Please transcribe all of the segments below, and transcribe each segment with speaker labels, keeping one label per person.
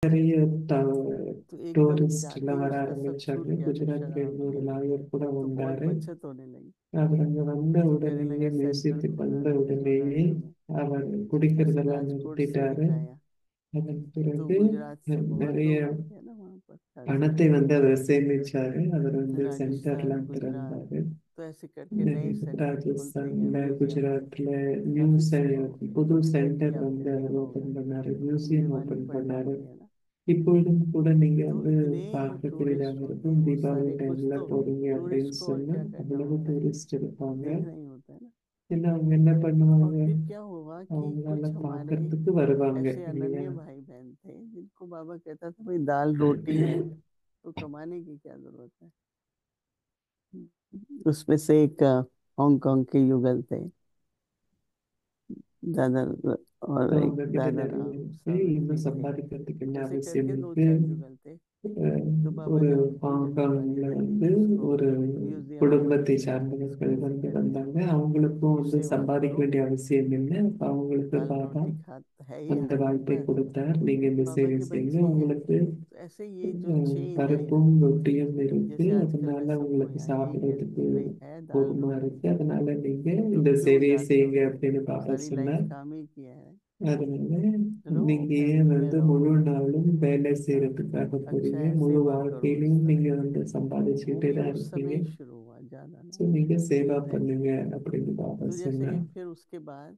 Speaker 1: நிறைய
Speaker 2: तो एकदम
Speaker 1: டூரிஸ்ட்
Speaker 2: जाते
Speaker 1: எல்லாம்
Speaker 2: ही
Speaker 1: வர
Speaker 2: उसका सब छूट
Speaker 1: ஆரம்பிச்சாங்க.
Speaker 2: गया ना
Speaker 1: குஜராத்ல
Speaker 2: शराब
Speaker 1: இருந்து ஒரு
Speaker 2: ये,
Speaker 1: லாயர் கூட
Speaker 2: तो बहुत
Speaker 1: வந்தாரு.
Speaker 2: बचत होने लगी।
Speaker 1: அவர் அங்க வந்த
Speaker 2: तो कहने
Speaker 1: உடனேயே,
Speaker 2: लगा सेंटर
Speaker 1: மியூசியத்துக்கு
Speaker 2: खुला
Speaker 1: வந்த
Speaker 2: देते हैं
Speaker 1: உடனேயே
Speaker 2: महाराष्ट्र में।
Speaker 1: அவர்
Speaker 2: ऐसे
Speaker 1: குடிக்கிறதெல்லாம்
Speaker 2: राजकोट से
Speaker 1: நிறுத்திட்டாரு.
Speaker 2: दिखाया।
Speaker 1: அதன்
Speaker 2: तो
Speaker 1: பிறகு
Speaker 2: गुजरात से बहुत
Speaker 1: நிறைய
Speaker 2: लोग आते हैं ना वहाँ पर खासकर।
Speaker 1: பணத்தை அவர் சேமிச்சாரு. அவர்
Speaker 2: राजस्थान,
Speaker 1: சென்டர்லாம்
Speaker 2: गुजरात,
Speaker 1: திறந்தாரு.
Speaker 2: तो ऐसे करके नए सेंटर खुलते गए
Speaker 1: ராஜஸ்தான்ல,
Speaker 2: म्यूजियम के।
Speaker 1: குஜராத்ல நியூ
Speaker 2: काफी सेवा हो गई।
Speaker 1: புது
Speaker 2: अभी तक भी
Speaker 1: சென்டர்
Speaker 2: आपने देखा होगा
Speaker 1: ஓபன் பண்ணாரு, மியூசியம்
Speaker 2: दिवाली
Speaker 1: ஓபன்
Speaker 2: पर
Speaker 1: பண்ணாரு.
Speaker 2: टाइम में, है ना।
Speaker 1: இப்பொழுதும் கூட நீங்க
Speaker 2: तो इतने
Speaker 1: பார்க்கக்கூடியதாக
Speaker 2: टूरिस्ट होते हैं
Speaker 1: இருக்கும்.
Speaker 2: वो
Speaker 1: தீபாவளி
Speaker 2: सारे, कुछ
Speaker 1: டைம்ல
Speaker 2: तो
Speaker 1: போறீங்க
Speaker 2: टूरिस्ट
Speaker 1: அப்படின்னு
Speaker 2: को और
Speaker 1: சொன்னா
Speaker 2: क्या करना
Speaker 1: அவ்வளவு
Speaker 2: होता है,
Speaker 1: டூரிஸ்ட் இருப்பாங்க.
Speaker 2: देखना ही होता है ना।
Speaker 1: ஏன்னா அவங்க என்ன
Speaker 2: और
Speaker 1: பண்ணுவாங்க,
Speaker 2: फिर क्या हुआ कि
Speaker 1: அவங்களால
Speaker 2: कुछ हमारे
Speaker 1: பார்க்கறதுக்கு வருவாங்க
Speaker 2: ऐसे
Speaker 1: இல்லையா?
Speaker 2: अनन्य भाई बहन थे जिनको बाबा कहता था भाई दाल रोटी है तो कमाने की क्या जरूरत है। उसमें से एक हांगकांग के युगल थे, दादा,
Speaker 1: So,
Speaker 2: और एक
Speaker 1: அவங்க கிட்ட
Speaker 2: दादा
Speaker 1: நிறைய
Speaker 2: राम
Speaker 1: இருக்கு. இன்னும்
Speaker 2: सावित्री थे।
Speaker 1: சம்பாதிக்கிறதுக்கு என்ன
Speaker 2: ऐसे
Speaker 1: அவசியம்
Speaker 2: करके दो
Speaker 1: இருக்கு?
Speaker 2: चार युगल थे।
Speaker 1: அஹ்
Speaker 2: तो बाबा
Speaker 1: ஒரு
Speaker 2: ने उनको जब दिवाली
Speaker 1: ஹாங்காங்ல
Speaker 2: पे उसको
Speaker 1: ஒரு
Speaker 2: म्यूजियम
Speaker 1: குடும்பத்தை சார்ந்தவர்கள்
Speaker 2: शिफ्ट कर दिया।
Speaker 1: வந்தாங்க. அவங்களுக்கும்
Speaker 2: तो सेवा
Speaker 1: சம்பாதிக்க
Speaker 2: करो,
Speaker 1: வேண்டிய அவசியம் இல்லை. அப்ப அவங்களுக்கு
Speaker 2: दाल
Speaker 1: பாபா
Speaker 2: रोटी खा है ही
Speaker 1: அந்த
Speaker 2: आदमी
Speaker 1: வாய்ப்பை
Speaker 2: पर।
Speaker 1: கொடுத்தார். நீங்க இந்த
Speaker 2: बाबा
Speaker 1: சேவை
Speaker 2: के
Speaker 1: செய்யுங்க,
Speaker 2: बच्चे हैं।
Speaker 1: உங்களுக்கு
Speaker 2: तो ऐसे ये जो चेंज आया,
Speaker 1: பருப்பும் ரொட்டியும் இருக்கு,
Speaker 2: जैसे आजकल
Speaker 1: அதனால
Speaker 2: मैं सबको
Speaker 1: உங்களுக்கு
Speaker 2: यहाँ यही कहती
Speaker 1: சாப்பிடுறதுக்கு
Speaker 2: हूँ भाई है दाल
Speaker 1: போதுமா
Speaker 2: रोटी
Speaker 1: இருக்கு, அதனால நீங்க
Speaker 2: तो
Speaker 1: இந்த
Speaker 2: क्यों
Speaker 1: சேவையை
Speaker 2: उदास
Speaker 1: செய்யுங்க
Speaker 2: रहोगे,
Speaker 1: அப்படின்னு பாபா
Speaker 2: सारी लाइफ
Speaker 1: சொன்னார்.
Speaker 2: काम ही किया है।
Speaker 1: அதனால
Speaker 2: रहो
Speaker 1: நீங்க ஏன்
Speaker 2: फैमिली में रहो,
Speaker 1: முழு நாளும் வேலை
Speaker 2: हाँ,
Speaker 1: செய்யறதுக்காக
Speaker 2: अच्छा
Speaker 1: போறீங்க?
Speaker 2: है
Speaker 1: முழு
Speaker 2: सेवा करो इस
Speaker 1: வாழ்க்கையிலும்
Speaker 2: तरह।
Speaker 1: நீங்க
Speaker 2: वो
Speaker 1: சம்பாதிச்சுக்கிட்டே
Speaker 2: भी
Speaker 1: தான்
Speaker 2: उस
Speaker 1: இருப்பீங்க.
Speaker 2: समय ही शुरू हुआ, ज्यादा
Speaker 1: ஸோ
Speaker 2: नहीं
Speaker 1: நீங்க சேவா
Speaker 2: वैसे।
Speaker 1: பண்ணுங்க அப்படின்னு பாபா
Speaker 2: तो जैसे
Speaker 1: சொன்னார்.
Speaker 2: फिर उसके बाद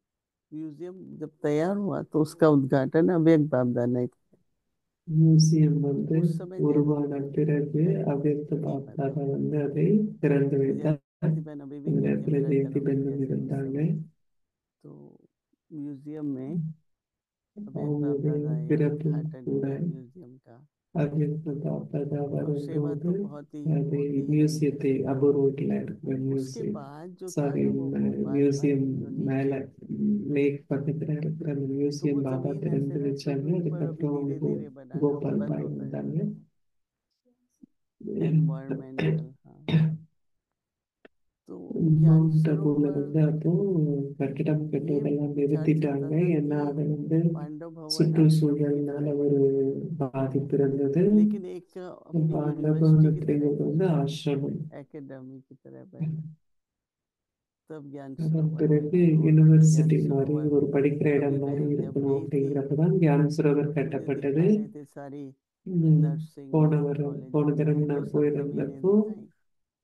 Speaker 2: म्यूजियम जब तैयार हुआ तो उसका उद्घाटन अभय बाबदा ने,
Speaker 1: மியூசியம்
Speaker 2: उस समय जयंती
Speaker 1: உருவான
Speaker 2: बहन
Speaker 1: பிறகு
Speaker 2: जयंती
Speaker 1: அவ்யக்த
Speaker 2: थी
Speaker 1: பாப்தாதா
Speaker 2: मतलब,
Speaker 1: அதை திறந்து
Speaker 2: तो
Speaker 1: வைத்தார்.
Speaker 2: जयंती बहन अभी भी
Speaker 1: அந்த
Speaker 2: कहती है
Speaker 1: நேரத்தில்
Speaker 2: मेरा
Speaker 1: ஜெயந்தி
Speaker 2: जन्मदिन
Speaker 1: பெண்ணும்
Speaker 2: जैसे उस
Speaker 1: இருந்தாங்க.
Speaker 2: समय। तो म्यूजियम में अभय
Speaker 1: அவங்களுடைய
Speaker 2: बाबदादा एक
Speaker 1: பிறப்பும்
Speaker 2: उद्घाटन
Speaker 1: கூட
Speaker 2: किया म्यूजियम का।
Speaker 1: அவ்யக்த பாப்தாதா
Speaker 2: और सेवा
Speaker 1: வரும்போது
Speaker 2: तो बहुत ही
Speaker 1: அது
Speaker 2: होती ही रही है।
Speaker 1: மியூசியத்தை அபூர்வத்தில் இருக்கிற
Speaker 2: उसके
Speaker 1: மியூசியம்,
Speaker 2: बाद जो था
Speaker 1: சாரி,
Speaker 2: ना वो गोपाल भाई
Speaker 1: மியூசியம்
Speaker 2: जो
Speaker 1: மேல
Speaker 2: नीचे,
Speaker 1: லேக் பக்கத்துல இருக்கிற அந்த
Speaker 2: तो वो
Speaker 1: மியூசியம் பாபா
Speaker 2: जमीन ऐसे
Speaker 1: திறந்து
Speaker 2: ना
Speaker 1: वச்சாங்க.
Speaker 2: क्योंकि ऊपर अभी
Speaker 1: அதுக்கப்புறம்
Speaker 2: धीरे धीरे बनाना वो
Speaker 1: கோபால்
Speaker 2: बंद
Speaker 1: பாய்
Speaker 2: होता जा
Speaker 1: வந்தாங்க.
Speaker 2: रहा है। एनवायरमेंटल, हाँ। तो ज्ञान
Speaker 1: மவுண்ட் அபுல
Speaker 2: सरोवर
Speaker 1: அப்போ கட்டிடம்
Speaker 2: ये
Speaker 1: கட்டுவதெல்லாம்
Speaker 2: विचार
Speaker 1: நிறுத்திட்டாங்க.
Speaker 2: चलता था
Speaker 1: ஏன்னா
Speaker 2: कि
Speaker 1: அது
Speaker 2: पांडव भवन आश्रम की
Speaker 1: சுற்றுச்சூழல்னால
Speaker 2: तरह है,
Speaker 1: ஒரு பாதிப்பு இருந்தது.
Speaker 2: लेकिन एक अपनी यूनिवर्सिटी की तरह
Speaker 1: பாண்டவபுரத்திலிருந்து
Speaker 2: कुछ
Speaker 1: ஆசிரமம்.
Speaker 2: एकेडमी की तरह बने। तब ज्ञान
Speaker 1: அதன்
Speaker 2: सरोवर
Speaker 1: பிறகு
Speaker 2: बना और ज्ञान
Speaker 1: யூனிவர்சிட்டி மாதிரி
Speaker 2: सरोवर
Speaker 1: ஒரு படிக்கிற
Speaker 2: अभी
Speaker 1: இடம் மாதிரி
Speaker 2: बहन जब
Speaker 1: இருக்கணும்
Speaker 2: गई थी
Speaker 1: அப்படிங்கிறப்பதான் கியான் சரோவர்
Speaker 2: तो मुझे
Speaker 1: கட்டப்பட்டது.
Speaker 2: दिखा रहे थे सारी
Speaker 1: உம்,
Speaker 2: नर्सिंग
Speaker 1: போன
Speaker 2: और
Speaker 1: வாரம்
Speaker 2: कॉलेज
Speaker 1: போன
Speaker 2: वगैरह,
Speaker 1: தடவை
Speaker 2: वो
Speaker 1: நான்
Speaker 2: सब जमीनें
Speaker 1: போயிருந்தப்போ
Speaker 2: दिखाई।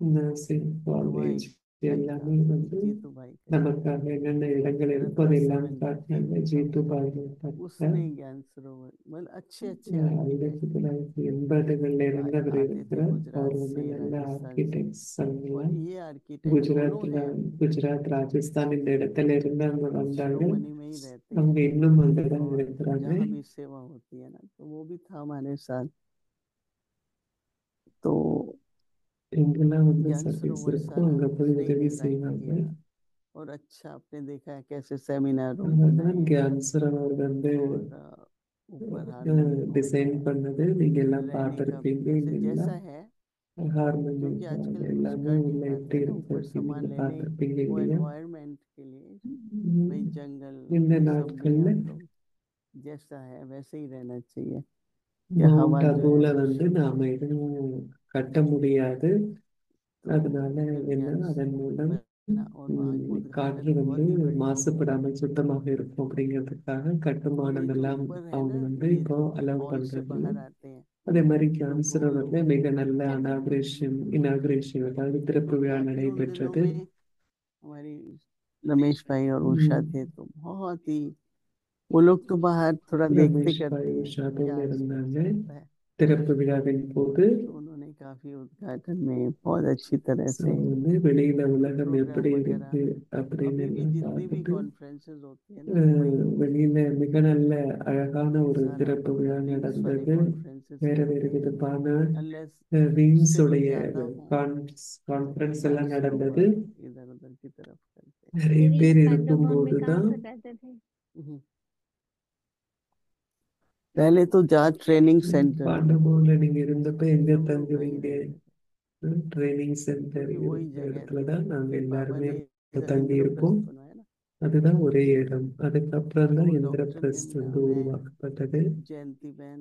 Speaker 1: நர்சிங்
Speaker 2: और वहाँ
Speaker 1: காலேஜ்
Speaker 2: एक भाई था
Speaker 1: எல்லாமே
Speaker 2: जीतू भाई करके,
Speaker 1: நமக்காக என்னென்ன இடங்கள்
Speaker 2: मेरा
Speaker 1: இருக்கோ
Speaker 2: थोड़ा
Speaker 1: அதெல்லாம்
Speaker 2: समझ में ठीक
Speaker 1: காட்டினாங்க.
Speaker 2: था वो।
Speaker 1: ஜீத்து பாய்
Speaker 2: उसने ज्ञान सरोवर मतलब अच्छे अच्छे आर्किटेक्ट
Speaker 1: 1980கள்ல இருந்து அவர்
Speaker 2: आते थे
Speaker 1: இருக்கிறார்.
Speaker 2: गुजरात
Speaker 1: அவர்
Speaker 2: से
Speaker 1: நல்ல
Speaker 2: राजस्थान से।
Speaker 1: ஆர்கிடெக்ட்ஸ்
Speaker 2: और
Speaker 1: எல்லாம்
Speaker 2: ये आर्किटेक्ट दोनों
Speaker 1: குஜராத்ல,
Speaker 2: हैं अभी,
Speaker 1: குஜராத், ராஜஸ்தான் இந்த இடத்துல இருந்து அவங்க வந்தாங்க.
Speaker 2: शिरोमणि में ही रहते
Speaker 1: அவங்க
Speaker 2: हैं।
Speaker 1: இன்னும் அங்கதான்
Speaker 2: और
Speaker 1: இருக்கிறாங்க.
Speaker 2: जहाँ भी सेवा होती है ना तो वो भी था हमारे साथ। तो
Speaker 1: எங்கெல்லாம்
Speaker 2: ज्ञान
Speaker 1: சர்வீஸ்
Speaker 2: सरोवर
Speaker 1: இருக்கோ
Speaker 2: सारा
Speaker 1: அங்க போய்
Speaker 2: उसने ही
Speaker 1: உதவி
Speaker 2: डिजाइन
Speaker 1: செய்வாங்க.
Speaker 2: किया। और अच्छा आपने देखा है कैसे सेमिनार रूम
Speaker 1: அததான்
Speaker 2: बनाए हैं।
Speaker 1: கேன்சர் அவர்
Speaker 2: और ऊपर हारमोनियम हॉल
Speaker 1: டிசைன்
Speaker 2: है,
Speaker 1: பண்ணது. நீங்க எல்லாம்
Speaker 2: रहने का
Speaker 1: பார்த்திருப்பீங்க.
Speaker 2: जैसे
Speaker 1: இங்கெல்லாம்
Speaker 2: जैसा है,
Speaker 1: ஹார்மோனியம்
Speaker 2: क्योंकि
Speaker 1: हॉल
Speaker 2: आजकल कुछ
Speaker 1: எல்லாமே
Speaker 2: कर नहीं
Speaker 1: உள்ள
Speaker 2: पाते
Speaker 1: எப்படி
Speaker 2: हैं ना
Speaker 1: இருக்கு
Speaker 2: ऊपर
Speaker 1: அப்படின்னு நீங்க
Speaker 2: सामान लेने,
Speaker 1: பார்த்திருப்பீங்க
Speaker 2: वो
Speaker 1: இல்லையா?
Speaker 2: एनवायरनमेंट के लिए
Speaker 1: உம்,
Speaker 2: भाई जंगल
Speaker 1: இந்த
Speaker 2: ये सब भी
Speaker 1: நாட்கள்ல
Speaker 2: आप लोग जैसा है वैसे ही रहना चाहिए, कि हवा
Speaker 1: மவுண்ட்
Speaker 2: जो है
Speaker 1: அபுல
Speaker 2: वो शुद्ध
Speaker 1: நாம
Speaker 2: है।
Speaker 1: எதுவும் கட்ட முடியாது.
Speaker 2: तो
Speaker 1: அதனால
Speaker 2: फिर
Speaker 1: என்ன,
Speaker 2: ज्ञान
Speaker 1: அதன்
Speaker 2: सरोवर
Speaker 1: மூலம்
Speaker 2: बना और वहाँ
Speaker 1: காற்று
Speaker 2: उद्घाटन बहुत ही बढ़िया हुआ।
Speaker 1: மாசுபடாமல் சுத்தமாக இருக்கும் அப்படிங்கிறதுக்காக
Speaker 2: और ये
Speaker 1: கட்டுமானம்
Speaker 2: जो
Speaker 1: எல்லாம்
Speaker 2: ऊपर है
Speaker 1: அவங்க
Speaker 2: ना ये
Speaker 1: இப்போ
Speaker 2: जो
Speaker 1: அலோவ்
Speaker 2: हॉल से
Speaker 1: பண்றது.
Speaker 2: बाहर आते हैं
Speaker 1: அதே மாதிரி
Speaker 2: तो
Speaker 1: கேன்சரோட
Speaker 2: गोलोक
Speaker 1: மிக நல்ல
Speaker 2: चैरिटी,
Speaker 1: இனாகிரேஷன் அதாவது
Speaker 2: तो
Speaker 1: திறப்பு விழா
Speaker 2: काफी उन दिनों
Speaker 1: நடைபெற்றது.
Speaker 2: में हमारी रमेश भाई और उषा
Speaker 1: உம்,
Speaker 2: थे तो बहुत ही, वो लोग तो बाहर थोड़ा देखते
Speaker 1: ரமேஷ் பாய்,
Speaker 2: करते हैं
Speaker 1: உஷாவும்
Speaker 2: क्या
Speaker 1: இருந்தாங்க
Speaker 2: चलता है।
Speaker 1: திறப்பு விழாவின் போது.
Speaker 2: तो उन्होंने काफी उद्घाटन में बहुत अच्छी तरह
Speaker 1: ஸோ
Speaker 2: से
Speaker 1: வெளியில உலகம் எப்படி
Speaker 2: प्रोग्राम वगैरह।
Speaker 1: இருக்கு அப்படின்னு
Speaker 2: अभी भी
Speaker 1: எல்லாம்
Speaker 2: जितनी भी
Speaker 1: பார்த்துட்டு
Speaker 2: कॉन्फ्रेंसेस होती है ना वो वहीं होती है।
Speaker 1: வெளியில மிக நல்ல அழகான ஒரு
Speaker 2: सारा
Speaker 1: திறப்பு விழா
Speaker 2: विंग्स वाले
Speaker 1: நடந்தது.
Speaker 2: कॉन्फ्रेंसेस
Speaker 1: வேற வேறு
Speaker 2: करते हैं,
Speaker 1: விதமான
Speaker 2: अनलेस
Speaker 1: விங்ஸ்
Speaker 2: उससे जो
Speaker 1: உடைய
Speaker 2: ज्यादा हो तो फिर
Speaker 1: கான்ஃபரன்ஸ் எல்லாம் நடந்தது.
Speaker 2: मानसरोवर इधर उधर की तरफ करते हैं।
Speaker 1: நிறைய
Speaker 3: फिर ये
Speaker 1: பேர்
Speaker 3: पांडव भवन में
Speaker 1: இருக்கும்போது
Speaker 3: कहाँ
Speaker 1: தான்
Speaker 3: पर रहते थे?
Speaker 2: हम्म। पहले तो जहाँ ट्रेनिंग सेंटर था
Speaker 1: பாண்டபூர்ல நீங்க இருந்தப்ப எங்க
Speaker 2: सब लोग वहीं
Speaker 1: தங்குவீங்க?
Speaker 2: रहते थे,
Speaker 1: ட்ரைனிங் சென்டர்
Speaker 2: क्योंकि वही
Speaker 1: இருந்த
Speaker 2: जगह
Speaker 1: இடத்துல
Speaker 2: थी।
Speaker 1: தான் நாங்க
Speaker 2: फिर बाबा
Speaker 1: எல்லாருமே
Speaker 2: ने इधर
Speaker 1: தங்கி
Speaker 2: इंद्रप्रस्थ
Speaker 1: இருப்போம்.
Speaker 2: बनवाया ना।
Speaker 1: அதுதான் ஒரே இடம். அதுக்கப்புறம்
Speaker 2: तो
Speaker 1: தான்
Speaker 2: डॉक्टर
Speaker 1: இந்திரபிரஸ்த்
Speaker 2: निर्मला, मैं,
Speaker 1: உருவாக்கப்பட்டது.
Speaker 2: जयंती बहन,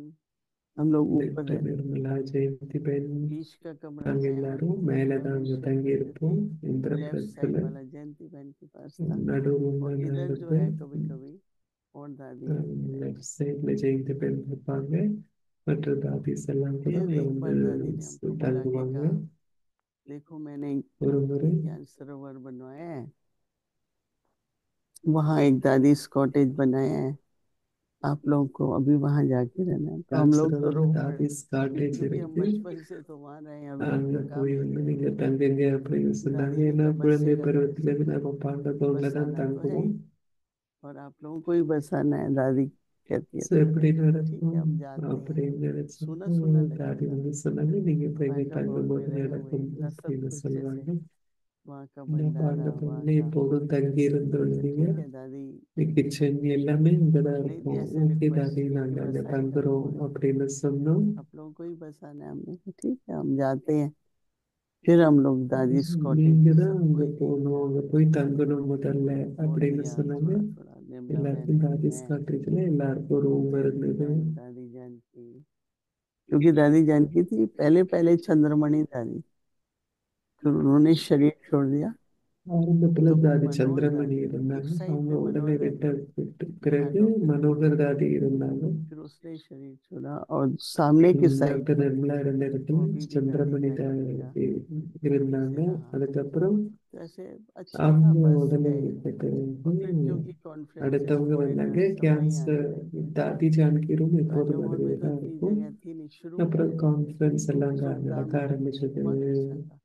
Speaker 2: हम लोग ऊपर
Speaker 1: டாக்டர்
Speaker 2: रहते हैं।
Speaker 1: நிர்மலா, ஜெயந்தி பென்,
Speaker 2: बीच का कमरा
Speaker 1: நாங்க
Speaker 2: है और
Speaker 1: எல்லாரும் மேலே தான் அங்கே
Speaker 2: परमेश्वर
Speaker 1: தங்கி
Speaker 2: रहते थे।
Speaker 1: இருப்போம்.
Speaker 2: लेफ्ट
Speaker 1: இந்திரபிரத்துல
Speaker 2: साइड वाला जयंती बहन के पास था।
Speaker 1: நடு
Speaker 2: और
Speaker 1: ரூம்ல நான்
Speaker 2: इधर जो है
Speaker 1: இருப்பேன்.
Speaker 2: कभी कभी और दादी आती रहती।
Speaker 1: லெஃப்ட் சைடில் ஜெயந்தி பென் இருப்பாங்க. மற்ற தாதிஸ் எல்லாம் கூட
Speaker 2: फिर
Speaker 1: அங்கே
Speaker 2: एक
Speaker 1: வந்து
Speaker 2: बार दादी ने हमको बुला के
Speaker 1: தங்குவாங்க.
Speaker 2: कहा, देखो मैंने
Speaker 1: ஒரு முறை
Speaker 2: ज्ञान सरोवर बनवाया है, वहाँ एक दादीज कॉटेज बनाया है, आप लोगों को अभी वहाँ जाके रहना है। तो हम लोग तो रो
Speaker 1: டான்ஸரோட
Speaker 2: पड़े,
Speaker 1: தாதிஸ் காட்டேஜ்
Speaker 2: क्योंकि हम
Speaker 1: இருக்கு.
Speaker 2: बचपन से तो वहाँ रहे हैं, अभी
Speaker 1: அங்கே
Speaker 2: तक आ
Speaker 1: போய்
Speaker 2: भी
Speaker 1: வந்து
Speaker 2: नहीं
Speaker 1: நீங்க
Speaker 2: रहे।
Speaker 1: தங்குங்க அப்படின்னு சொன்னாங்க.
Speaker 2: दादी ने
Speaker 1: ஏன்னா
Speaker 2: कहा
Speaker 1: குழந்தை
Speaker 2: बसेगा तो
Speaker 1: பருவத்திலேருந்து நம்ம பாண்டத்தோன்ல தான்
Speaker 2: बसाना तो है
Speaker 1: தங்குவோம்.
Speaker 2: ही, और आप लोगों को ही बसाना है, दादी कहती है।
Speaker 1: ஸோ எப்படி
Speaker 2: ठीक है
Speaker 1: நடக்கும்
Speaker 2: हम जाते हैं।
Speaker 1: அப்படின்னு
Speaker 2: सुना
Speaker 1: நினைச்சப்போ
Speaker 2: सुना
Speaker 1: தாதி
Speaker 2: लगता था,
Speaker 1: வந்து சொன்னாங்க, நீங்க இப்போ இங்கே
Speaker 2: पांडव में
Speaker 1: தங்கும்போது
Speaker 2: रहे हुए
Speaker 1: நடக்கும்
Speaker 2: इतना सब
Speaker 1: அப்படின்னு
Speaker 2: कुछ, जैसे
Speaker 1: சொல்லுவாங்க.
Speaker 2: वहाँ का
Speaker 1: நான்
Speaker 2: भंडारा, वहाँ
Speaker 1: பாண்டத்தோன்ல
Speaker 2: का।
Speaker 1: எப்போதும் தங்கி இருந்தோம்
Speaker 2: तो
Speaker 1: இல்லையா,
Speaker 2: ठीक है दादी,
Speaker 1: கிச்சன் எல்லாமே இங்கே தான்
Speaker 2: नहीं नहीं
Speaker 1: இருக்கும்.
Speaker 2: ऐसे
Speaker 1: ஓகே
Speaker 2: रिक्वेस्ट
Speaker 1: தாதி,
Speaker 2: की कि
Speaker 1: நாங்கள் அங்கே
Speaker 2: बसाएगा तो
Speaker 1: தங்குறோம்
Speaker 2: बोलो,
Speaker 1: அப்படின்னு சொன்னோம்.
Speaker 2: आप लोगों को ही बसाना है। हमने कहा ठीक है हम जाते हैं। फिर हम लोग दादी कॉटेज
Speaker 1: நீங்க
Speaker 2: में
Speaker 1: தான்
Speaker 2: सबको
Speaker 1: அங்கே
Speaker 2: एक एक
Speaker 1: போகணும்,
Speaker 2: दिया,
Speaker 1: அங்கே போய் தங்கணும் முதல்ல
Speaker 2: और
Speaker 1: அப்படின்னு
Speaker 2: दिया
Speaker 1: சொன்னாங்க.
Speaker 2: थोड़ा थोड़ा, निर्मला बहन
Speaker 1: எல்லாருக்கும்
Speaker 2: को
Speaker 1: தாதிஸ்
Speaker 2: मैं,
Speaker 1: காட்டேஜில் எல்லாருக்கும் ரூம்
Speaker 2: जयंती
Speaker 1: இருந்தது.
Speaker 2: बहन, दादी जानकी, क्योंकि दादी जानकी थी पहले पहले चंद्रमणि दादी, फिर उन्होंने शरीर छोड़ दिया।
Speaker 1: ஆரம்பத்துல
Speaker 2: तो फिर
Speaker 1: தாதி
Speaker 2: मनोहर
Speaker 1: சந்திரமணி
Speaker 2: दादी, एक
Speaker 1: இருந்தாங்க.
Speaker 2: साइड
Speaker 1: அவங்க
Speaker 2: पे
Speaker 1: உடனே
Speaker 2: मनोहर
Speaker 1: விட்ட
Speaker 2: रहती थी,
Speaker 1: பிறகு
Speaker 2: हैंड ऑफ।
Speaker 1: மனோகர் தாதி இருந்தாங்க.
Speaker 2: फिर उसने शरीर छोड़ा, और सामने की साइड
Speaker 1: டாக்டர்
Speaker 2: पे
Speaker 1: நிர்மலா இருந்த
Speaker 2: तो
Speaker 1: இடத்துல
Speaker 2: अभी भी दादी
Speaker 1: சந்திரமணி
Speaker 2: हैंड ऑफ मेरा
Speaker 1: தாதி
Speaker 2: अभी
Speaker 1: இருந்தாங்க.
Speaker 2: से रहा।
Speaker 1: அதுக்கப்புறம்
Speaker 2: तो ऐसे अच्छा था,
Speaker 1: அவங்க
Speaker 2: बस
Speaker 1: உடனே
Speaker 2: है।
Speaker 1: விட்ட பிறகு
Speaker 2: और फिर क्योंकि कॉन्फ्रेंसेस
Speaker 1: அடுத்தவங்க வந்தாங்க.
Speaker 2: फॉरेनर्स सब वहीं
Speaker 1: கேன்சர்
Speaker 2: आते थे,
Speaker 1: தாதி ஜானகி ரூம் எப்போதும்
Speaker 2: पांडव हॉल
Speaker 1: அதுவே
Speaker 2: में तो
Speaker 1: தான்
Speaker 2: इतनी
Speaker 1: இருக்கும்.
Speaker 2: जगह थी नहीं, शुरू में
Speaker 1: அப்புறம் கான்ஃபரன்ஸ் எல்லாம் அங்க
Speaker 2: सुखधाम
Speaker 1: நடக்க
Speaker 2: में
Speaker 1: ஆரம்பிச்சது.
Speaker 2: बहुत अच्छा था।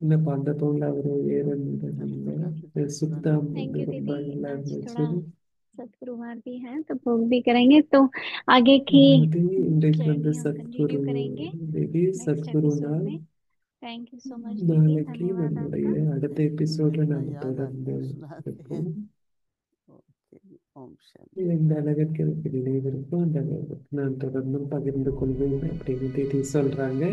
Speaker 1: இன்னும் பண்டத்தோன்ல அவர்
Speaker 2: अभी तो काफी
Speaker 1: ஏறிருந்ததுனால
Speaker 2: पुराना
Speaker 1: சுத்தம்
Speaker 2: हो गया।
Speaker 3: थैंक
Speaker 1: வந்து
Speaker 3: यू
Speaker 1: ரொம்ப
Speaker 3: दीदी।
Speaker 1: நல்லா
Speaker 3: आज
Speaker 1: இருந்துச்சு.
Speaker 3: थोड़ा सतगुरुवार भी है तो भोग भी करेंगे, तो आगे की
Speaker 1: அது இன்றைக்கு வந்து
Speaker 3: जर्नी हम
Speaker 1: சத்குரு
Speaker 3: कंटिन्यू करेंगे
Speaker 1: தேவி
Speaker 3: नेक्स्ट
Speaker 1: சத்குரு
Speaker 3: एपिसोड
Speaker 1: நாள்.
Speaker 3: में। थैंक यू सो मच दीदी,
Speaker 1: நாளைக்கு
Speaker 3: धन्यवाद
Speaker 1: நம்முடைய
Speaker 3: आपका।
Speaker 1: அடுத்த
Speaker 2: थैंक यू,
Speaker 1: எபிசோड्ல
Speaker 2: जितना
Speaker 1: நம்ம
Speaker 2: याद आता
Speaker 1: தொடர்ந்து
Speaker 2: है सुनाते हैं।
Speaker 1: இருப்போம்.
Speaker 2: ओके, ओम शांति।
Speaker 1: இந்த அளவிற்கு எனக்கு நினைவிருக்கும் அந்த அளவுக்கு நான் தொடர்ந்தும் பகிர்ந்து கொள்வேன் அப்படின்னு தேதி சொல்றாங்க.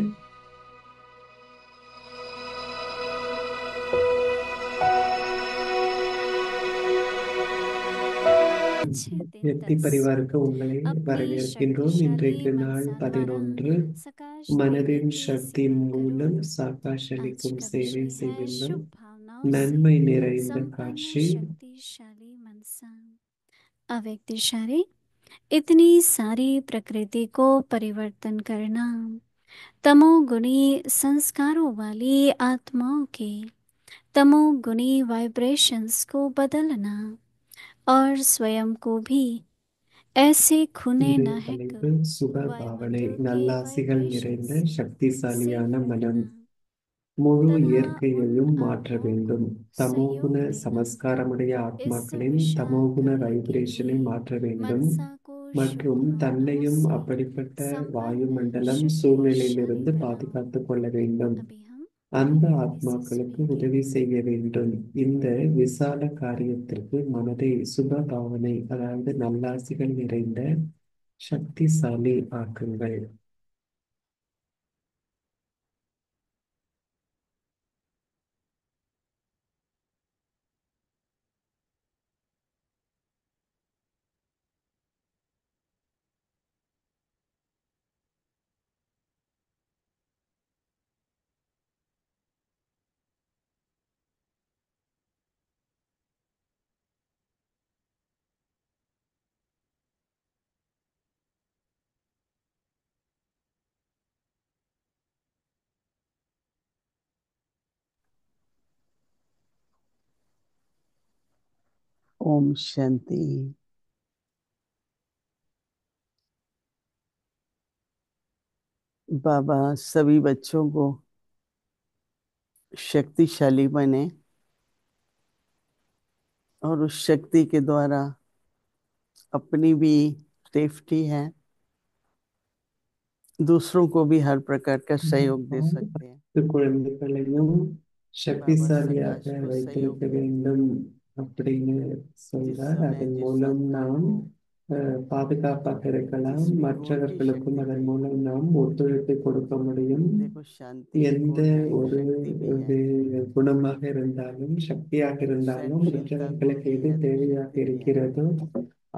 Speaker 3: अच्छे दिन
Speaker 1: வெற்றி
Speaker 3: 10
Speaker 1: பரிவாருக்கு உங்களை
Speaker 3: अपनी
Speaker 1: வரவேற்கின்றோம்.
Speaker 3: शक्तिशाली
Speaker 1: இன்றைக்கு நாள்
Speaker 3: मनसा द्वारा
Speaker 1: 11.
Speaker 3: सकाश देने
Speaker 1: மனதின்
Speaker 3: की
Speaker 1: சக்தி
Speaker 3: सेवा करो।
Speaker 1: மூலம் சாகாஷ்
Speaker 3: आज
Speaker 1: அளிக்கும்
Speaker 3: का
Speaker 1: சேவை
Speaker 3: विषय है
Speaker 1: செய்யுங்கள்.
Speaker 3: शुभ भावनाओं से
Speaker 1: நன்மை நிறைந்த
Speaker 3: संपन्न
Speaker 1: காட்சி.
Speaker 3: शक्तिशाली मनसा। अव्यक्तिशाली इतनी सारी प्रकृति को परिवर्तन करना, तमोगुणी संस्कारों वाली आत्माओं के तमोगुणी वाइब्रेशंस को बदलना और स्वयं को भी ऐसे खूने
Speaker 1: இன்றைய
Speaker 3: नाहक
Speaker 1: தலைப்பு சுப பாவனை.
Speaker 3: वायुमंडल के
Speaker 1: நல்லாசிகள் நிறைந்த
Speaker 3: वाइब्रेशंस से
Speaker 1: சக்திசாலியான மனம்.
Speaker 3: भरना
Speaker 1: முழு
Speaker 3: तथा उन
Speaker 1: இயற்கையையும் மாற்ற
Speaker 3: आत्माओं को
Speaker 1: வேண்டும். தமோகுண
Speaker 3: सहयोग देना।
Speaker 1: சமஸ்காரமுடைய
Speaker 3: इस
Speaker 1: ஆத்மாக்களின்
Speaker 3: विशाल
Speaker 1: தமோகுண
Speaker 3: कार्य के
Speaker 1: வைப்ரேஷனை
Speaker 3: लिए
Speaker 1: மாற்ற வேண்டும்
Speaker 3: मनसा को शुभ
Speaker 1: மற்றும்
Speaker 3: भावनाओं
Speaker 1: தன்னையும்
Speaker 3: से
Speaker 1: அப்படிப்பட்ட
Speaker 3: संपन्न
Speaker 1: வாயுமண்டலம்
Speaker 3: शक्तिशाली
Speaker 1: சூழ்நிலையிலிருந்து
Speaker 3: बनाओ।
Speaker 1: பாதுகாத்துக் கொள்ள வேண்டும்.
Speaker 3: अभी हम
Speaker 1: அந்த
Speaker 3: धीरे से
Speaker 1: ஆத்மாக்களுக்கு
Speaker 3: सुनेंगे।
Speaker 1: உதவி செய்ய வேண்டும். இந்த விசால காரியத்திற்கு மனதை சுப பாவனை, அதாவது நல்லாசிகள் நிறைந்த சக்திசாலி ஆக்குங்கள்.
Speaker 2: ओम शांति। बाबा सभी बच्चों को शक्तिशाली बने और उस शक्ति के द्वारा अपनी भी सेफ्टी है, दूसरों को भी हर प्रकार का सहयोग दे सकते हैं।
Speaker 1: அனைத்து குழந்தைகளையும்
Speaker 2: बाबा
Speaker 1: சக்திசாலியாக
Speaker 2: सकाश को सहयोग
Speaker 1: வைத்திருக்க
Speaker 2: देते हैं,
Speaker 1: வேண்டும் அப்படின்னு
Speaker 2: जिस
Speaker 1: சொல்றார்.
Speaker 2: समय
Speaker 1: அதன்
Speaker 2: जिस
Speaker 1: மூலம்
Speaker 2: आत्मा
Speaker 1: நாம்
Speaker 2: को
Speaker 1: பாதுகாப்பாக இருக்கலாம்.
Speaker 2: जिस भी गुण की
Speaker 1: மற்றவர்களுக்கும்
Speaker 2: शक्ति
Speaker 1: அதன்
Speaker 2: चाहिए।
Speaker 1: மூலம் நாம் ஒத்துழைப்பு கொடுக்க முடியும்.
Speaker 2: देखो शांति एक
Speaker 1: எந்த
Speaker 2: गुण है, एक
Speaker 1: ஒரு
Speaker 2: शक्ति भी है।
Speaker 1: குணமாக இருந்தாலும் சக்தியாக இருந்தாலும்
Speaker 2: सहनशीलता गुण
Speaker 1: மற்றவர்களுக்கு
Speaker 2: भी
Speaker 1: எது
Speaker 2: है तो
Speaker 1: தேவையாக
Speaker 2: शक्ति भी है।
Speaker 1: இருக்கிறதோ,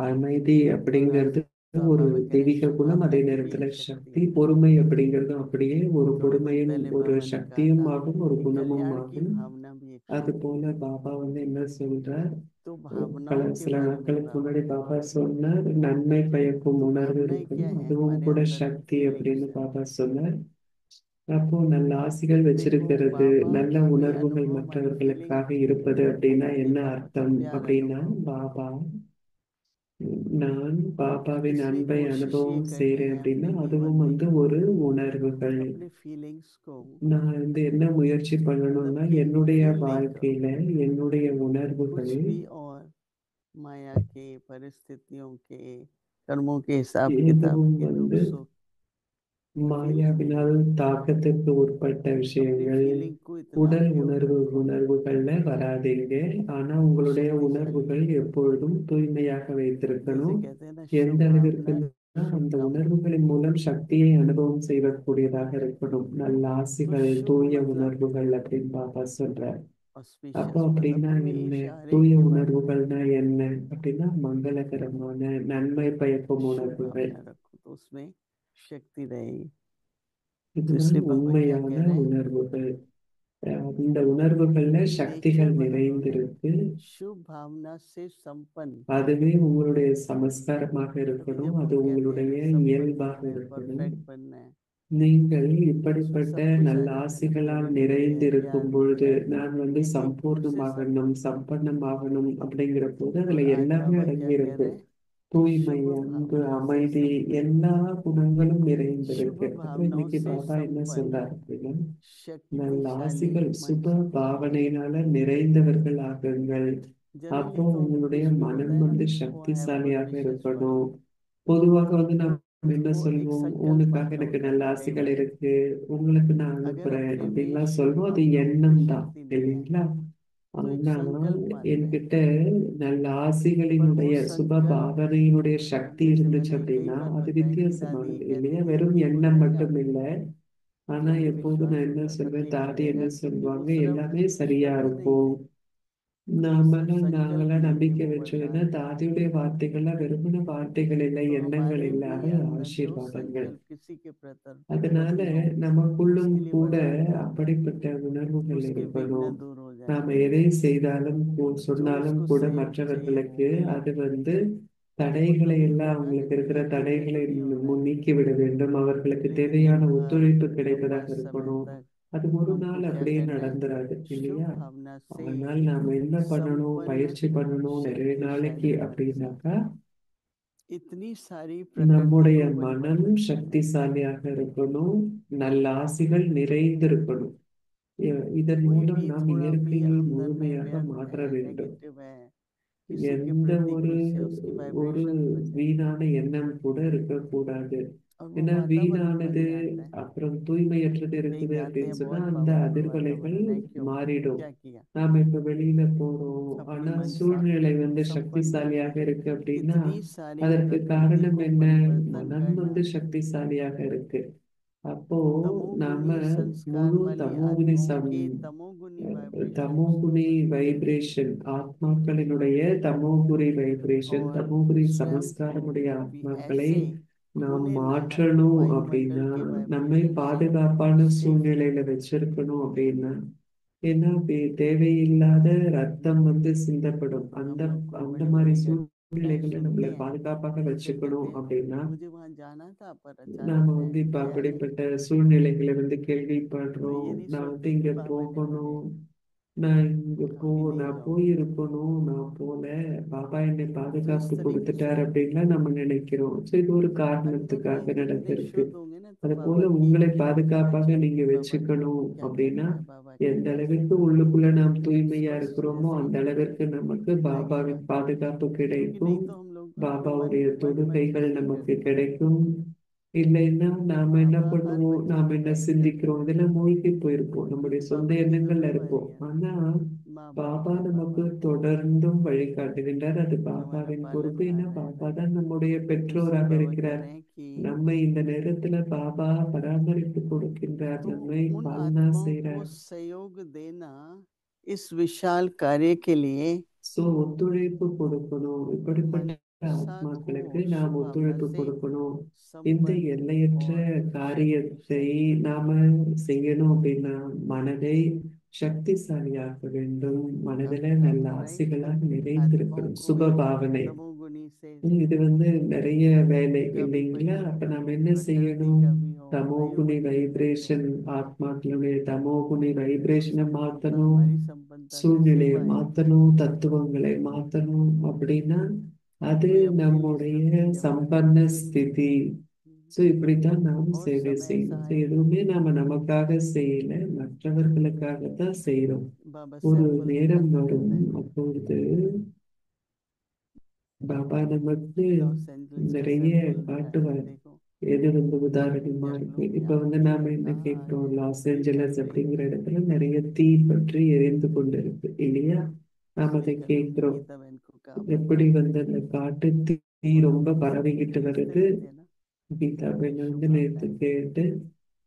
Speaker 1: அமைதி அப்படிங்கிறது ஒரு
Speaker 2: बाबा कह रहे हैं
Speaker 1: தெய்வீக
Speaker 2: शुभ
Speaker 1: குணம்,
Speaker 2: भावना
Speaker 1: அதே
Speaker 2: की भी
Speaker 1: நேரத்துல
Speaker 2: एक शक्ति
Speaker 1: சக்தி,
Speaker 2: है।
Speaker 1: பொறுமை அப்படிங்கிறதும் அப்படியே ஒரு
Speaker 2: थोड़े दिन
Speaker 1: பொறுமையும்
Speaker 2: पहले
Speaker 1: ஒரு
Speaker 2: बाबा ने कहा
Speaker 1: சக்தியும்
Speaker 2: था
Speaker 1: ஆகும், ஒரு
Speaker 2: कि
Speaker 1: குணமும்
Speaker 2: कल्याण की
Speaker 1: ஆகும்.
Speaker 2: भावना भी एक
Speaker 1: அது
Speaker 2: शक्ति
Speaker 1: போல
Speaker 2: है।
Speaker 1: பாபா என்ன சொல்றார்,
Speaker 2: तो भावनाओं के
Speaker 1: சில
Speaker 2: बारे में
Speaker 1: நாட்களுக்கு
Speaker 2: बाबा
Speaker 1: முன்னாடி
Speaker 2: ने
Speaker 1: பாபா
Speaker 2: कहा।
Speaker 1: சொன்னார், நன்மை பயக்கும்
Speaker 2: तो
Speaker 1: உணர்வு
Speaker 2: भावनाएं क्या
Speaker 1: இருக்கணும்,
Speaker 2: है?
Speaker 1: அதுவும்
Speaker 2: हमारे
Speaker 1: கூட
Speaker 2: अंदर की
Speaker 1: சக்தி அப்படின்னு
Speaker 2: फीलिंग्स है।
Speaker 1: பாபா சொன்னார். அப்போ நல்ல ஆசிகள்
Speaker 2: देखो
Speaker 1: வச்சிருக்கிறது,
Speaker 2: बाबा
Speaker 1: நல்ல
Speaker 2: का भी
Speaker 1: உணர்வுகள்
Speaker 2: अनुभव हमारी फीलिंग
Speaker 1: மற்றவர்களுக்காக இருப்பது அப்படின்னா
Speaker 2: हमारे लिए
Speaker 1: என்ன
Speaker 2: बहुत
Speaker 1: அர்த்தம்
Speaker 2: प्यारा
Speaker 1: அப்படின்னா,
Speaker 2: अनुभव है।
Speaker 1: பாபா நான் பாபாவின்
Speaker 2: इसलिए
Speaker 1: அன்பை
Speaker 2: कोशिश ये
Speaker 1: அனுபவம்
Speaker 2: करनी
Speaker 1: செய்றேன்
Speaker 2: है
Speaker 1: அப்படின்னா
Speaker 2: अपने जीवन
Speaker 1: அதுவும்
Speaker 2: में
Speaker 1: ஒரு உணர்வுகள்.
Speaker 2: अपने फीलिंग्स को
Speaker 1: நான் என்ன முயற்சி
Speaker 2: मतलब
Speaker 1: பண்ணணும்னா
Speaker 2: कि
Speaker 1: என்னுடைய
Speaker 2: फील नहीं करो
Speaker 1: வாழ்க்கையில என்னுடைய
Speaker 2: कुछ
Speaker 1: உணர்வுகள்
Speaker 2: भी और माया के परिस्थितियों के कर्मों के हिसाब किताब
Speaker 1: எதுவும்
Speaker 2: के दुख सुख फीलिंग नहीं
Speaker 1: மாயாவினால்
Speaker 2: करनी।
Speaker 1: தாக்கத்துக்கு உட்பட்ட
Speaker 2: अपनी
Speaker 1: விஷயங்கள்,
Speaker 2: फीलिंग को इतना
Speaker 1: உடல்
Speaker 2: प्योर रखो
Speaker 1: உணர்வுகள்ல வராதீங்க. ஆனா உங்களுடைய
Speaker 2: शक्तिशाली।
Speaker 1: உணர்வுகள் எப்பொழுதும் தூய்மையாக
Speaker 2: जैसे
Speaker 1: வைத்திருக்கணும்.
Speaker 2: कहते हैं ना
Speaker 1: எந்த
Speaker 2: शुभ भावना
Speaker 1: அளவிற்குன்னா
Speaker 2: शुभ
Speaker 1: அந்த
Speaker 2: काम।
Speaker 1: உணர்வுகளின் மூலம் சக்தியை அனுபவம் செய்யக்கூடியதாக இருக்கணும். நல்ல
Speaker 2: तो
Speaker 1: ஆசிகள்,
Speaker 2: शुभ
Speaker 1: தூய
Speaker 2: मतलब
Speaker 1: உணர்வுகள் அப்படின்னு பாப்பா சொல்றார். அப்போ
Speaker 2: ऑस्पिशियस मतलब
Speaker 1: அப்படின்னா
Speaker 2: हमें
Speaker 1: என்ன?
Speaker 2: इशारे
Speaker 1: தூய
Speaker 2: के बारे में
Speaker 1: உணர்வுகள்னா என்ன அப்படின்னா, மங்களகரமான நன்மை பயக்கும்
Speaker 2: शुभ
Speaker 1: உணர்வுகள்.
Speaker 2: भावना रखो तो उसमें शक्ति रहेगी। तो
Speaker 1: இதுதான்
Speaker 2: इसलिए बाबा क्या
Speaker 1: உண்மையான
Speaker 2: कह रहे हैं
Speaker 1: உணர்வுகள். இந்த உணர்வுகள்ல
Speaker 2: कि नेचर
Speaker 1: சக்திகள்
Speaker 2: बनो ना
Speaker 1: நிறைந்திருக்கு.
Speaker 2: शुभ भावना से संपन्न।
Speaker 1: அதுவே உங்களுடைய சமஸ்காரமாக
Speaker 2: कभी
Speaker 1: இருக்கணும்,
Speaker 2: जब
Speaker 1: அது
Speaker 2: हम कहते हैं
Speaker 1: உங்களுடைய
Speaker 2: हमें संपन्न
Speaker 1: இயல்பாக
Speaker 2: बनना है
Speaker 1: இருக்கணும்.
Speaker 2: परफेक्ट बनना है
Speaker 1: நீங்கள்
Speaker 2: तो उसमें
Speaker 1: இப்படிப்பட்ட
Speaker 2: सब कुछ आ
Speaker 1: நல்ல
Speaker 2: जाता है ना,
Speaker 1: ஆசிகளால்
Speaker 2: प्योरिटी है,
Speaker 1: நிறைந்திருக்கும்
Speaker 2: ज्ञान
Speaker 1: பொழுது,
Speaker 2: है,
Speaker 1: நான்
Speaker 2: लेकिन एक प्रोसेस आता
Speaker 1: சம்பூர்ணமாகணும்,
Speaker 2: है।
Speaker 1: சம்பன்னமாகணும் அப்படிங்கிற போது அதுல
Speaker 2: और आज
Speaker 1: எல்லாமே
Speaker 2: बाबा क्या कह
Speaker 1: அடங்கியிருக்கு.
Speaker 2: रहे हैं कि
Speaker 1: தூய்மை,
Speaker 2: शुभ
Speaker 1: அன்பு,
Speaker 2: भावना से
Speaker 1: அமைதி,
Speaker 2: संपन्न।
Speaker 1: எல்லா குணங்களும்
Speaker 2: शुभ
Speaker 1: நிறைந்திருக்கு. அப்புறம்
Speaker 2: भावनाओं
Speaker 1: இன்னைக்கு
Speaker 2: से
Speaker 1: பாபா என்ன
Speaker 2: संपन्न
Speaker 1: சொல்றாரு அப்படின்னா, நல்ல
Speaker 2: शक्तिशाली
Speaker 1: ஆசிகள்
Speaker 2: मन
Speaker 1: சுப
Speaker 2: से।
Speaker 1: பாவனையினால நிறைந்தவர்கள் ஆகுங்கள்.
Speaker 2: जनरली
Speaker 1: அப்போ
Speaker 2: तो
Speaker 1: உங்களுடைய
Speaker 2: कुछ भी होता
Speaker 1: மனம்
Speaker 2: है ना तो वो हैव गुड
Speaker 1: சக்திசாலியாக
Speaker 2: विशेस फॉर
Speaker 1: இருக்கணும்.
Speaker 2: यू।
Speaker 1: பொதுவாக நம்ம என்ன
Speaker 2: वो एक
Speaker 1: சொல்வோம்,
Speaker 2: संकल्प
Speaker 1: உனக்காக
Speaker 2: मात्र
Speaker 1: எனக்கு
Speaker 2: होता
Speaker 1: நல்ல
Speaker 2: है कई
Speaker 1: ஆசைகள்
Speaker 2: बार।
Speaker 1: இருக்கு, உங்களுக்கு நான்
Speaker 2: अगर
Speaker 1: அனுப்புறேன்
Speaker 2: अपने में
Speaker 1: அப்படின்லாம்
Speaker 2: शुभ
Speaker 1: சொல்லுவோம். அது
Speaker 2: भावनाओं की
Speaker 1: எண்ணம் தான்
Speaker 2: शक्ति नहीं है
Speaker 1: இல்லைங்களா?
Speaker 2: तो एक
Speaker 1: ஆனா
Speaker 2: संकल्प मात्र है।
Speaker 1: என்கிட்ட நல்ல
Speaker 2: पर वो
Speaker 1: ஆசைகளினுடைய சுப
Speaker 2: संकल्प
Speaker 1: பாவனையினுடைய சக்தி
Speaker 2: जैसे
Speaker 1: இருந்துச்சு
Speaker 2: मैंने कई
Speaker 1: அப்படின்னா
Speaker 2: बार
Speaker 1: அது
Speaker 2: बताया कि दादी
Speaker 1: வித்தியாசமானது
Speaker 2: कहती
Speaker 1: இல்லையா?
Speaker 2: थी
Speaker 1: வெறும்
Speaker 2: कि हो
Speaker 1: எண்ணம்
Speaker 2: जाएगा,
Speaker 1: மட்டும் இல்லை.
Speaker 2: तो
Speaker 1: ஆனா
Speaker 2: हमें
Speaker 1: எப்போது
Speaker 2: विश्वास
Speaker 1: நான் என்ன
Speaker 2: होता था
Speaker 1: சொல்வேன்,
Speaker 2: कि हो
Speaker 1: தாதி என்ன
Speaker 2: जाएगा क्योंकि वो
Speaker 1: சொல்லுவாங்க,
Speaker 2: सिर्फ
Speaker 1: எல்லாமே சரியா
Speaker 2: शब्द नहीं
Speaker 1: இருக்கும்.
Speaker 2: थे, सिर्फ संकल्प
Speaker 1: நாங்களாம்
Speaker 2: नहीं थे,
Speaker 1: நம்பிக்கை
Speaker 2: वो
Speaker 1: வச்சோம்னா,
Speaker 2: वरदान थे।
Speaker 1: தாதியுடைய வார்த்தைகள்லாம் வெறுமன வார்த்தைகள் இல்லை,
Speaker 2: तो
Speaker 1: எண்ணங்கள்
Speaker 2: हमारे
Speaker 1: இல்லை,
Speaker 2: भी
Speaker 1: அது
Speaker 2: अंदर जो
Speaker 1: ஆசீர்வாதங்கள்.
Speaker 2: संकल्प किसी के
Speaker 1: அதனால
Speaker 2: प्रति हो
Speaker 1: நமக்குள்ளும்
Speaker 2: उसके लिए
Speaker 1: கூட
Speaker 2: वरदान मिलता है।
Speaker 1: அப்படிப்பட்ட உணர்வுகள்
Speaker 2: उसके
Speaker 1: இருக்கணும்.
Speaker 2: विघ्न दूर हो
Speaker 1: நாம
Speaker 2: जाएंगे।
Speaker 1: எதை செய்தாலும்
Speaker 2: जो
Speaker 1: சொன்னாலும்
Speaker 2: उसको
Speaker 1: கூட
Speaker 2: चाहिए वो
Speaker 1: மற்றவர்களுக்கு
Speaker 2: मिलेगा।
Speaker 1: அது
Speaker 2: और
Speaker 1: தடைகளை
Speaker 2: कभी
Speaker 1: எல்லாம்,
Speaker 2: होता है ना
Speaker 1: அவங்களுக்கு
Speaker 2: कि
Speaker 1: இருக்கிற
Speaker 2: देखने
Speaker 1: தடைகளை
Speaker 2: को नहीं होता है,
Speaker 1: நீக்கிவிட வேண்டும். அவர்களுக்கு
Speaker 2: लेकिन
Speaker 1: தேவையான
Speaker 2: दिन भर
Speaker 1: ஒத்துழைப்பு
Speaker 2: लंबा
Speaker 1: கிடைப்பதாக
Speaker 2: समय
Speaker 1: இருக்கணும்.
Speaker 2: तक
Speaker 1: அது ஒரு
Speaker 2: हमको
Speaker 1: நாள்
Speaker 2: क्या
Speaker 1: அப்படியே
Speaker 2: करना है,
Speaker 1: நடந்துராது
Speaker 2: शुभ
Speaker 1: இல்லையா?
Speaker 2: भावना से
Speaker 1: ஆனால் நாம என்ன பண்ணணும்,
Speaker 2: संपन्न
Speaker 1: பயிற்சி பண்ணணும் நிறைய நாளைக்கு
Speaker 2: शक्तिशाली मन से
Speaker 1: அப்படின்னாக்கா,
Speaker 2: इतनी सारी प्रकृति
Speaker 1: நம்முடைய
Speaker 2: को
Speaker 1: மனம்
Speaker 2: परिवर्तित करना है
Speaker 1: சக்திசாலியாக இருக்கணும், நல்ல ஆசிகள் நிறைந்திருக்கணும். இதன்
Speaker 2: कोई
Speaker 1: மூலம்
Speaker 2: भी
Speaker 1: நாம்
Speaker 2: थोड़ा भी
Speaker 1: இயற்கையை
Speaker 2: अंदर में
Speaker 1: முழுமையாக
Speaker 2: व्यर्थ
Speaker 1: மாற்ற
Speaker 2: है,
Speaker 1: வேண்டும்.
Speaker 2: नेगेटिव है, किसी के
Speaker 1: எந்த
Speaker 2: प्रति
Speaker 1: ஒரு
Speaker 2: कुछ है, उसकी
Speaker 1: ஒரு
Speaker 2: वाइब्रेशन रुक जाएगी
Speaker 1: வீணான எண்ணம் கூட இருக்கக்கூடாது.
Speaker 2: और वो
Speaker 1: ஏன்னா
Speaker 2: वातावरण
Speaker 1: வீணானது
Speaker 2: बन जाता है।
Speaker 1: அப்புறம் தூய்மையற்றது
Speaker 2: कई
Speaker 1: இருக்குது
Speaker 2: जाते
Speaker 1: அப்படின்னு
Speaker 2: हैं
Speaker 1: சொன்னா
Speaker 2: बहुत
Speaker 1: அந்த
Speaker 2: पावरफुल
Speaker 1: அதிர்வலைகள்
Speaker 2: वातावरण है, क्यों
Speaker 1: மாறிடும்.
Speaker 2: क्या किया,
Speaker 1: நாம இப்ப வெளியில போறோம்,
Speaker 2: अपनी
Speaker 1: ஆனா
Speaker 2: मन
Speaker 1: சூழ்நிலை
Speaker 2: संपन्न कर ली।
Speaker 1: சக்திசாலியாக இருக்கு அப்படின்னா
Speaker 2: इतनी सारी
Speaker 1: அதற்கு
Speaker 2: प्रकृति
Speaker 1: காரணம்
Speaker 2: को
Speaker 1: என்ன?
Speaker 2: परिवर्तन
Speaker 1: மனம்
Speaker 2: करना।
Speaker 1: சக்திசாலியாக இருக்கு. அப்போ நாம
Speaker 2: तमोगुणी संस्कार
Speaker 1: முழு
Speaker 2: वाली
Speaker 1: தமோகுணி
Speaker 2: आत्माओं के तमोगुणी वाइब्रेशंस को
Speaker 1: தமோகுணி
Speaker 2: परिवर्तित
Speaker 1: வைப்ரேஷன், ஆத்மாக்களினுடைய தமோகுணி வைப்ரேஷன்,
Speaker 2: और
Speaker 1: தமோகுணி
Speaker 2: स्वयं को
Speaker 1: சமஸ்காரமுடைய
Speaker 2: भी
Speaker 1: ஆத்மாக்களை
Speaker 2: ऐसे
Speaker 1: நாம்
Speaker 2: खुले
Speaker 1: மாற்றணும்
Speaker 2: वायुमंडल
Speaker 1: அப்படின்னா,
Speaker 2: के
Speaker 1: நம்மை
Speaker 2: वाइब्रेशन से
Speaker 1: பாதுகாப்பான
Speaker 2: सेफ
Speaker 1: சூழ்நிலையில
Speaker 2: रखना।
Speaker 1: வச்சிருக்கணும் அப்படின்னா, ஏன்னா தேவையில்லாத ரத்தம் சிந்தப்படும். அந்த
Speaker 2: हम लोग को
Speaker 1: அந்த
Speaker 2: बड़ी
Speaker 1: மாதிரி
Speaker 2: बड़ी घटनाएं
Speaker 1: சூழ்நிலைகளை
Speaker 2: सुनती
Speaker 1: நம்மளை
Speaker 2: हैं,
Speaker 1: பாதுகாப்பாக
Speaker 2: जैसे कहते
Speaker 1: வச்சுக்கணும்
Speaker 2: हैं
Speaker 1: அப்படின்னா,
Speaker 2: मुझे वहां जाना था पर
Speaker 1: நாம
Speaker 2: अचानक है
Speaker 1: இப்ப
Speaker 2: गया नहीं।
Speaker 1: அப்படிப்பட்ட சூழ்நிலைகளை
Speaker 2: मैं
Speaker 1: கேள்விப்படுறோம்.
Speaker 2: ये नहीं
Speaker 1: நான்
Speaker 2: सोचती कि
Speaker 1: இங்க
Speaker 2: बाबा ने मुझे
Speaker 1: போகணும், நான் இங்க
Speaker 2: कभी नहीं
Speaker 1: நான்
Speaker 2: जाऊंगी।
Speaker 1: போயிருக்கணும், நான் போல, பாபா என்னை
Speaker 2: तो इस
Speaker 1: பாதுகாப்பு
Speaker 2: तरीके से
Speaker 1: கொடுத்துட்டார் அப்படின்லாம் நம்ம நினைக்கிறோம். ஸோ இது ஒரு
Speaker 2: अंदर
Speaker 1: காரணத்துக்காக
Speaker 2: में जितने
Speaker 1: நடந்திருக்கு.
Speaker 2: शुद्ध होंगे ना तो
Speaker 1: அது போல
Speaker 2: बाबा की
Speaker 1: உங்களை
Speaker 2: पता
Speaker 1: பாதுகாப்பாக நீங்க
Speaker 2: चलेगी बाबा
Speaker 1: வச்சுக்கணும்
Speaker 2: क्या
Speaker 1: அப்படின்னா,
Speaker 2: करना है, बाबा क्या
Speaker 1: எந்த
Speaker 2: कैसे
Speaker 1: அளவிற்கு
Speaker 2: करना है।
Speaker 1: உள்ளுக்குள்ள நாம் தூய்மையா
Speaker 2: स्पष्ट
Speaker 1: இருக்கிறோமோ
Speaker 2: जैसे
Speaker 1: அந்த அளவிற்கு நமக்கு
Speaker 2: लगेगा,
Speaker 1: பாபாவின் பாதுகாப்பு
Speaker 2: क्योंकि नहीं
Speaker 1: கிடைக்கும்,
Speaker 2: तो हम लोग अपने मन
Speaker 1: பாபாவுடைய
Speaker 2: मन मर्जी
Speaker 1: தொடுகைகள்
Speaker 2: नहीं
Speaker 1: நமக்கு
Speaker 2: करते।
Speaker 1: கிடைக்கும். இல்லைன்னா நாம என்ன
Speaker 2: बाबा हर
Speaker 1: பண்ணுவோம்,
Speaker 2: बच्चे
Speaker 1: நாம
Speaker 2: को
Speaker 1: என்ன
Speaker 2: गाइड करते
Speaker 1: சிந்திக்கிறோம்,
Speaker 2: रहते
Speaker 1: இதெல்லாம்
Speaker 2: हैं
Speaker 1: மூழ்கி போயிருப்போம், நம்முடைய
Speaker 2: कि
Speaker 1: சொந்த
Speaker 2: बाबा की
Speaker 1: எண்ணங்கள்ல இருப்போம்.
Speaker 2: जिम्मेवारी है
Speaker 1: ஆனா
Speaker 2: माँ बाप
Speaker 1: பாபா
Speaker 2: है,
Speaker 1: நமக்கு
Speaker 2: बाबा
Speaker 1: தொடர்ந்தும் வழிகாட்டுகின்றார். அது
Speaker 2: जो हमारा
Speaker 1: பாபாவின் பொறுப்பு. ஏன்னா
Speaker 2: पालनहार है।
Speaker 1: பாபா தான் நம்முடைய
Speaker 2: तो इसलिए
Speaker 1: பெற்றோராக
Speaker 2: बाबा कह
Speaker 1: இருக்கிறார்.
Speaker 2: रहे हैं कि
Speaker 1: நம்மை இந்த நேரத்துல பாபா பராமரிப்பு கொடுக்கின்றார்,
Speaker 2: तो
Speaker 1: நம்மை
Speaker 2: उन
Speaker 1: பாலனா
Speaker 2: आत्माओं को
Speaker 1: செய்றார்.
Speaker 2: सहयोग देना इस विशाल कार्य के लिए
Speaker 1: சோ ஒத்துழைப்பு கொடுக்கணும். இப்படிப்பட்ட
Speaker 2: साथ हो,
Speaker 1: ஆத்மாக்களுக்கு நாம்
Speaker 2: शुभ भावना
Speaker 1: ஒத்துழைப்பு
Speaker 2: से
Speaker 1: கொடுக்கணும். இந்த
Speaker 2: संपन्न
Speaker 1: எல்லையற்ற
Speaker 2: और
Speaker 1: காரியத்தை
Speaker 2: शक्तिशाली
Speaker 1: நாம செய்யணும் அப்படின்னா மனதை சக்திசாலியாக்க வேண்டும்.
Speaker 2: अब
Speaker 1: மனதில
Speaker 2: तब
Speaker 1: நல்ல
Speaker 2: राइट
Speaker 1: ஆசைகளாக
Speaker 2: आत्माओं
Speaker 1: நிறைந்திருக்கணும்.
Speaker 2: को
Speaker 1: சுப பாவனை.
Speaker 2: तमोगुणी से
Speaker 1: இது நிறைய வேலை
Speaker 2: कभी
Speaker 1: இல்லைங்களா? அப்ப
Speaker 2: पतित
Speaker 1: நாம என்ன
Speaker 2: प्रकृति
Speaker 1: செய்யணும்?
Speaker 2: कभी हो
Speaker 1: தமோகுணி
Speaker 2: वायुमंडल करते
Speaker 1: வைப்ரேஷன்,
Speaker 2: हैं।
Speaker 1: ஆத்மாக்களுடைய தமோகுணி வைப்ரேஷனை
Speaker 2: तो
Speaker 1: மாத்தணும்.
Speaker 2: हमारी संपन्नता की
Speaker 1: சூழ்நிலையை
Speaker 2: सेवा है।
Speaker 1: மாத்தணும், தத்துவங்களை மாத்தணும். அப்படின்னா அது
Speaker 2: कोई अपने लिए
Speaker 1: நம்முடைய
Speaker 2: सिर्फ यज्ञ
Speaker 1: சம்பன்ன
Speaker 2: बनाता है
Speaker 1: ஸ்திதி. சோ இப்படித்தான் நாம்
Speaker 2: और
Speaker 1: சேவை
Speaker 2: समय ऐसा
Speaker 1: செய்யணும். So
Speaker 2: है
Speaker 1: எதுவுமே நாம நமக்காக செய்யல, மற்றவர்களுக்காக தான் செய்யறோம்.
Speaker 2: बाबा
Speaker 1: ஒரு
Speaker 2: सैंपल
Speaker 1: நேரம்
Speaker 2: दिखाता
Speaker 1: வரும்,
Speaker 2: रहता है
Speaker 1: அப்பொழுது பாபா நமக்கு
Speaker 2: लॉस एंजल्स का
Speaker 1: நிறைய
Speaker 2: सैंपल दिखाया था।
Speaker 1: காட்டுவார்.
Speaker 2: देखो
Speaker 1: எது உதாரணமா
Speaker 2: जब
Speaker 1: இருக்கு.
Speaker 2: लोग
Speaker 1: இப்ப
Speaker 2: यहाँ पे
Speaker 1: நாம என்ன
Speaker 2: आ
Speaker 1: கேட்கிறோம்?
Speaker 2: रहे हैं
Speaker 1: லாஸ்
Speaker 2: जल
Speaker 1: ஏஞ்சலஸ்
Speaker 2: रहे
Speaker 1: அப்படிங்கிற
Speaker 2: हैं
Speaker 1: இடத்துல நிறைய தீ பற்றி எரிந்து கொண்டிருக்கு இல்லையா? நாம
Speaker 2: इसलिए
Speaker 1: அதை
Speaker 2: कल हमने
Speaker 1: கேட்கிறோம்.
Speaker 2: गीता बहन को कहा
Speaker 1: எப்படி
Speaker 2: बताओ
Speaker 1: அந்த காட்டு தீ
Speaker 2: और हम
Speaker 1: ரொம்ப
Speaker 2: भी सबको
Speaker 1: பரவிக்கிட்டு
Speaker 2: भेजते
Speaker 1: வருது.
Speaker 2: रहते हैं ना
Speaker 1: கீதா
Speaker 2: अपनी
Speaker 1: பெண் நேத்து
Speaker 2: शुभकामनाएं।
Speaker 1: கேட்டு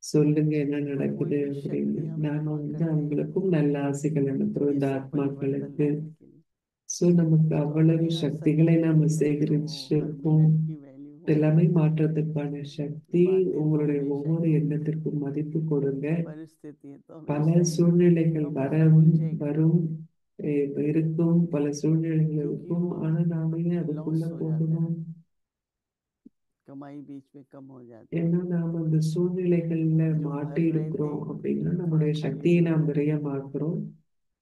Speaker 1: சொல்லுங்க என்ன
Speaker 2: तो वही
Speaker 1: நடக்குது அப்படின்னு.
Speaker 2: शक्ति हम
Speaker 1: நாம
Speaker 2: जमा करते हैं
Speaker 1: அவங்களுக்கும் நல்ல ஆசைகள் அனுப்புறோம்
Speaker 2: ये
Speaker 1: இந்த
Speaker 2: सब परिवर्तन
Speaker 1: ஆத்மாக்களுக்கு.
Speaker 2: लाने के लिए।
Speaker 1: சோ நமக்கு
Speaker 2: तो
Speaker 1: அவ்வளவு
Speaker 2: अपने यहाँ
Speaker 1: சக்திகளை
Speaker 2: सेकंड
Speaker 1: நாம
Speaker 2: की वैल्यू हो, हर
Speaker 1: சேகரிச்சிருக்கோம்.
Speaker 2: मिनट की वैल्यू हो,
Speaker 1: எல்லாமே மாற்றத்துக்கான சக்தி.
Speaker 2: बातें तो
Speaker 1: உங்களுடைய
Speaker 2: हमेशा
Speaker 1: ஒவ்வொரு
Speaker 2: ही होती है,
Speaker 1: எண்ணத்திற்கும் மதிப்பு கொடுங்க.
Speaker 2: परिस्थिति तो
Speaker 1: பல
Speaker 2: हमेशा ही है।
Speaker 1: சூழ்நிலைகள்
Speaker 2: हम उसे
Speaker 1: வரும்
Speaker 2: उलझेगा
Speaker 1: வரும் இருக்கும், பல சூழ்நிலைகள்
Speaker 2: क्योंकि
Speaker 1: இருக்கும்.
Speaker 2: वो
Speaker 1: ஆனா நாம ஏன் அதுக்குள்ள
Speaker 2: लॉस हो जाता है,
Speaker 1: போகணும்?
Speaker 2: कमाई बीच में कम हो जाती है।
Speaker 1: ஏன்னா நாம அந்த சூழ்நிலைகள்ல
Speaker 2: जो
Speaker 1: மாட்டி
Speaker 2: भर रहे थे
Speaker 1: இருக்கிறோம் அப்படின்னா
Speaker 2: थोड़ा
Speaker 1: நம்முடைய
Speaker 2: खाली
Speaker 1: சக்தியை
Speaker 2: भी हो
Speaker 1: நாம்
Speaker 2: जाते हैं।
Speaker 1: விரயமாக்குறோம்.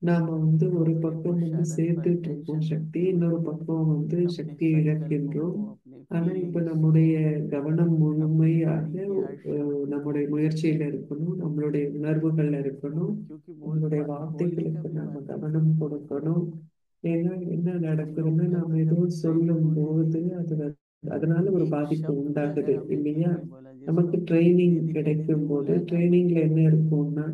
Speaker 1: நாம
Speaker 2: तो
Speaker 1: ஒரு
Speaker 2: अपने
Speaker 1: பக்கம்
Speaker 2: पुरुषार्थ पर
Speaker 1: சேர்த்துட்டு இருக்கோம்
Speaker 2: टेंशन
Speaker 1: சக்தி,
Speaker 2: रखते हुए
Speaker 1: இன்னொரு பக்கம்
Speaker 2: अपने
Speaker 1: சக்தியை
Speaker 2: संकल्पों
Speaker 1: இழக்கின்றோம்.
Speaker 2: को, अपने
Speaker 1: ஆனா இப்ப
Speaker 2: फीलिंग्स को,
Speaker 1: நம்முடைய கவனம்
Speaker 2: अपनी
Speaker 1: முழுமையாக
Speaker 2: वाणी के हर शब्द
Speaker 1: நம்முடைய முயற்சியில இருக்கணும், நம்மளுடைய உணர்வுகள்ல இருக்கணும்.
Speaker 2: क्योंकि
Speaker 1: நம்மளுடைய
Speaker 2: बोलने का
Speaker 1: வார்த்தைகளுக்கு
Speaker 2: भी
Speaker 1: நாம
Speaker 2: माध्यम है।
Speaker 1: கவனம் கொடுக்கணும். ஏன்னா என்ன
Speaker 2: हम लोग
Speaker 1: நடக்குதுன்னா
Speaker 2: कहते
Speaker 1: நாம
Speaker 2: हैं
Speaker 1: ஏதோ
Speaker 2: जब
Speaker 1: சொல்லும்
Speaker 2: ट्रेनिंग होती थी
Speaker 1: போது அதனால ஒரு
Speaker 2: एक
Speaker 1: பாதிப்பு
Speaker 2: शब्द भी अगर
Speaker 1: உண்டாகுது
Speaker 2: हमने कहीं
Speaker 1: இல்லையா?
Speaker 2: पे बोला, जिसको
Speaker 1: நமக்கு
Speaker 2: हमने
Speaker 1: ட்ரைனிங்
Speaker 2: दीदी को दीदी
Speaker 1: கிடைக்கும் போது
Speaker 2: बोला था तो
Speaker 1: ட்ரைனிங்ல என்ன இருக்கும்னா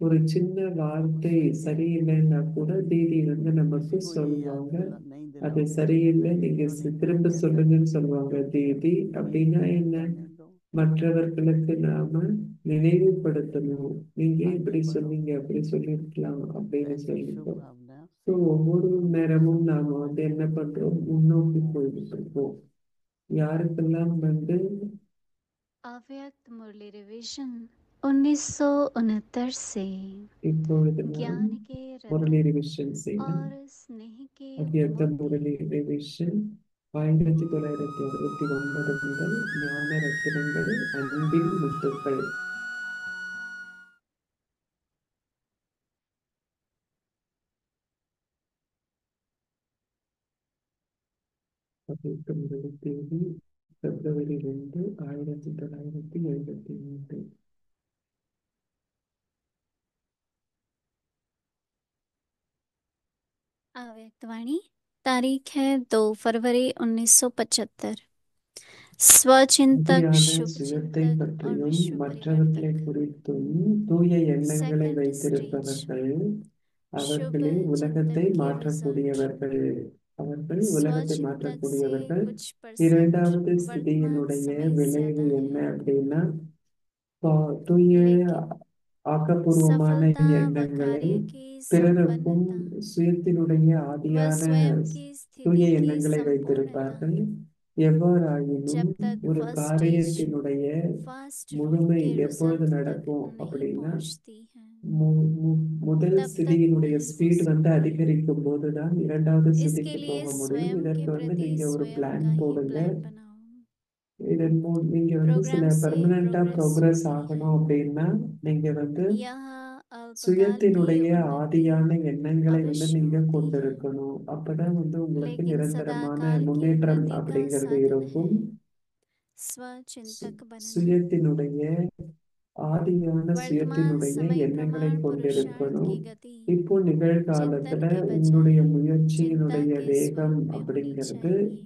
Speaker 1: ஒரு சின்ன வார்த்தை
Speaker 2: उससे क्या
Speaker 1: சரியில்லைன்னா கூட தீதி நமக்கு
Speaker 2: किसी को ये याद
Speaker 1: சொல்லுவாங்க.
Speaker 2: नहीं
Speaker 1: அது
Speaker 2: दिलाओगे कि
Speaker 1: சரியில்லை,
Speaker 2: मैंने
Speaker 1: நீங்க
Speaker 2: क्यों नहीं किया,
Speaker 1: திரும்ப
Speaker 2: कैसा
Speaker 1: சொல்லுங்கன்னு
Speaker 2: किया,
Speaker 1: சொல்லுவாங்க
Speaker 2: क्यों किया,
Speaker 1: தீதி.
Speaker 2: मेरी
Speaker 1: அப்படின்னா
Speaker 2: दुनिया
Speaker 1: என்ன?
Speaker 2: करने दो।
Speaker 1: மற்றவர்களுக்கு நாம நினைவுபடுத்தணும். நீங்க
Speaker 2: आगे
Speaker 1: இப்படி
Speaker 2: बढ़ो,
Speaker 1: சொன்னீங்க, அப்படி சொல்லிருக்கலாம் அப்படின்னு
Speaker 2: ऐसी शुभ
Speaker 1: சொல்லிட்டோம்.
Speaker 2: भावना
Speaker 1: ஸோ
Speaker 2: से
Speaker 1: ஒவ்வொரு நேரமும் நாம
Speaker 2: संपन्न बने।
Speaker 1: என்ன பண்றோம்? முன்னோக்கி போயிட்டு இருக்கோம். யாருக்கெல்லாம்
Speaker 3: अव्यक्त मुरली रिवीजन 1969 से
Speaker 1: இப்பொழுது நாம்
Speaker 3: ज्ञान के
Speaker 1: முரளி
Speaker 3: रत्न
Speaker 1: ரிவிஷன் செய்யணும்.
Speaker 3: और स्नेह के
Speaker 1: அவ்வியக்த
Speaker 3: मोती
Speaker 1: முரளி ரிவிஷன் 1969 முதல் ஞான ரத்தினங்கள், அன்பின் முத்துக்கள். அவ்வியக்த முரளி தேதி February 2, 1973.
Speaker 3: अव्यक्तवाणी तारीख है 2 फरवरी 1975। स्वचिंतक,
Speaker 1: உறுதியான
Speaker 3: शुभ
Speaker 1: சுயத்தை
Speaker 3: चिंतक और
Speaker 1: பற்றியும்
Speaker 3: विश्व
Speaker 1: மற்றவர்களை
Speaker 3: परिवर्तक।
Speaker 1: குறித்தும் தூய எண்ணங்களை
Speaker 3: सेकंड स्टेज,
Speaker 1: வைத்திருப்பவர்கள்
Speaker 3: शुभ
Speaker 1: அவர்களே
Speaker 3: चिंतन
Speaker 1: உலகத்தை
Speaker 3: के रिजल्ट।
Speaker 1: மாற்றக்கூடியவர்கள். அவர்கள் உலகத்தை
Speaker 3: स्वचिंतक से
Speaker 1: மாற்றக்கூடியவர்கள்.
Speaker 3: कुछ परसेंट
Speaker 1: இரண்டாவது
Speaker 3: वर्तमान
Speaker 1: ஸ்திதியினுடைய
Speaker 3: समय
Speaker 1: விளைவு
Speaker 3: ज्यादा
Speaker 1: என்ன
Speaker 3: है,
Speaker 1: அப்படின்னா தூய
Speaker 3: लेकिन
Speaker 1: ஆக்கப்பூர்வமான
Speaker 3: सफलता व
Speaker 1: எண்ணங்களை
Speaker 3: कार्य की
Speaker 1: பிறருக்கும்
Speaker 3: संपन्नता
Speaker 1: சுயத்தினுடைய
Speaker 3: व
Speaker 1: ஆதியான
Speaker 3: स्वयं की
Speaker 1: தூய
Speaker 3: स्थिति की
Speaker 1: எண்ணங்களை
Speaker 3: संपूर्णता
Speaker 1: வைத்திருப்பார்கள். எவ்வாறாயினும்
Speaker 3: जब तक
Speaker 1: ஒரு
Speaker 3: फर्स्ट स्टेज
Speaker 1: காரியத்தினுடைய
Speaker 3: फास्ट रूट
Speaker 1: முழுமை
Speaker 3: के
Speaker 1: எப்பொழுது
Speaker 3: रिजल्ट तक
Speaker 1: நடக்கும்
Speaker 3: नहीं
Speaker 1: அப்படின்னா
Speaker 3: पहुंचती है,
Speaker 1: முதல்
Speaker 3: तब तक
Speaker 1: ஸ்திதியினுடைய
Speaker 3: नहीं हो
Speaker 1: ஸ்பீட்
Speaker 3: सकती।
Speaker 1: அதிகரிக்கும் போதுதான் இரண்டாவது
Speaker 3: इसके
Speaker 1: ஸ்திதிக்கு
Speaker 3: लिए
Speaker 1: போக முடியும்.
Speaker 3: स्वयं के
Speaker 1: இதற்கு
Speaker 3: प्रति
Speaker 1: நீங்க ஒரு
Speaker 3: स्वयं
Speaker 1: பிளான்
Speaker 3: का ही
Speaker 1: போடுங்க.
Speaker 3: प्लान बनाओ।
Speaker 1: இதன் நீங்க சில
Speaker 3: प्रोग्राम से
Speaker 1: பெர்மனண்டா
Speaker 3: प्रोग्रेस
Speaker 1: ப்ரோக்ரஸ்
Speaker 3: होती है।
Speaker 1: ஆகணும் அப்படின்னா நீங்க
Speaker 3: यहाँ अल्पकाल की
Speaker 1: சுயத்தினுடைய
Speaker 3: उन्नति
Speaker 1: ஆதியான எண்ணங்களை
Speaker 3: अवश्य
Speaker 1: நீங்க
Speaker 3: होती है,
Speaker 1: கொண்டிருக்கணும். அப்பதான் உங்களுக்கு
Speaker 3: लेकिन
Speaker 1: நிரந்தரமான
Speaker 3: सदाकाल की
Speaker 1: முன்னேற்றம்
Speaker 3: उन्नति का
Speaker 1: அப்படிங்கிறது
Speaker 3: साधन है
Speaker 1: இருக்கும்.
Speaker 3: स्वचिंतक बनना।
Speaker 1: சுயத்தினுடைய ஆதியான
Speaker 3: वर्तमान
Speaker 1: சுயத்தினுடைய
Speaker 3: समय
Speaker 1: எண்ணங்களை
Speaker 3: प्रमाण पुरुषार्थ
Speaker 1: கொண்டிருக்கணும்.
Speaker 3: की गति
Speaker 1: இப்போ
Speaker 3: चिंतन
Speaker 1: நிகழ்காலத்துல
Speaker 3: के
Speaker 1: உங்களுடைய
Speaker 3: बजाय चिंता
Speaker 1: முயற்சியினுடைய
Speaker 3: के
Speaker 1: வேகம்
Speaker 3: स्वरूप में होनी
Speaker 1: அப்படிங்கிறது
Speaker 3: चाहिए।